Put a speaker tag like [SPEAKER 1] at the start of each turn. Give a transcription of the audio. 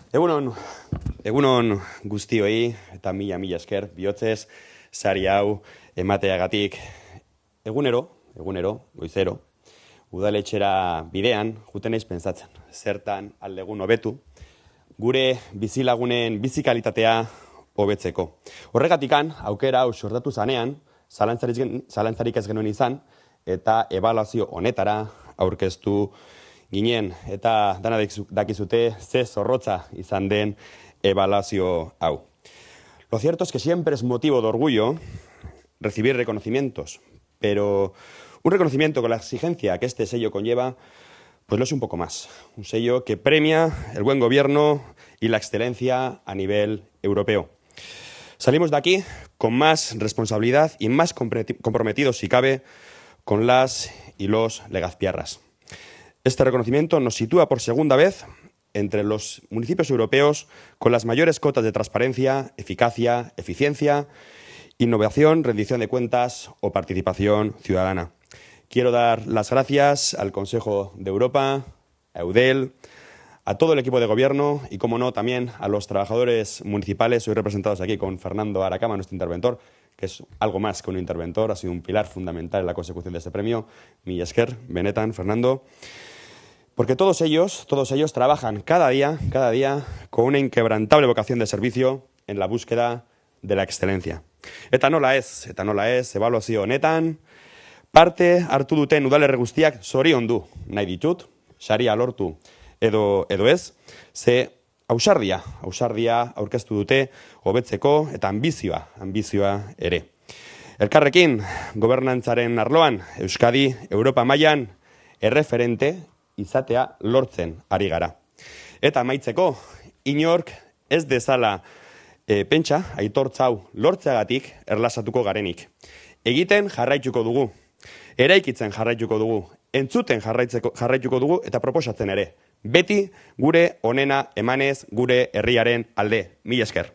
[SPEAKER 1] Egunon guztioi eta mila esker bihotzez sari hau emateagatik. Egunero, goizero, udaletxera bidean juten naiz pentsatzen. Zertan aldegun hobetu, gure bizilagunen bizikalitatea hobetzeko. Horregatikan, aukera hau sortatu zanean, zalantzarik ez genuen izan, eta ebaluazio honetara aurkeztu ginen, eta dana dakizute ze zorrotza izan den evaluazio hau. Lo cierto es que siempre es motivo de orgullo recibir reconocimientos, pero un reconocimiento con la exigencia que este sello conlleva, pues lo es un poco más. Un sello que premia el buen gobierno y la excelencia a nivel europeo. Salimos de aquí con más responsabilidad y más comprometidos, si cabe, con las y los legazpiarras. Este reconocimiento nos sitúa por segunda vez entre los municipios europeos con las mayores cotas de transparencia, eficacia, eficiencia, innovación, rendición de cuentas o participación ciudadana. Quiero dar las gracias al Consejo de Europa, a Eudel, a todo el equipo de gobierno y, como no, también a los trabajadores municipales, hoy representados aquí con Fernando Aracama, nuestro interventor, que es algo más que un interventor, ha sido un pilar fundamental en la consecución de este premio. Mila esker, benetan, Fernando. Porque todos ellos trabajan cada día con una inquebrantable vocación de servicio en la búsqueda de la excelencia. Eta nola ez, ebaluazio honetan, parte hartu duten udalerri guztiak zoriondu nahi ditut, saria lortu edo ez, ze ausardia aurkeztu dute hobetzeko eta ambizioa ere. Elkarrekin, gobernantzaren arloan, Euskadi, Europa mailan erreferente izatea lortzen ari gara. Eta amaitzeko, inork ez dezala pentsa, aitortza hau lortzeagatik erlasatuko garenik. Egiten jarraituko dugu, eraikitzen jarraituko dugu, entzuten jarraituko dugu eta proposatzen ere. Beti gure onena emanez gure herriaren alde. Mila esker.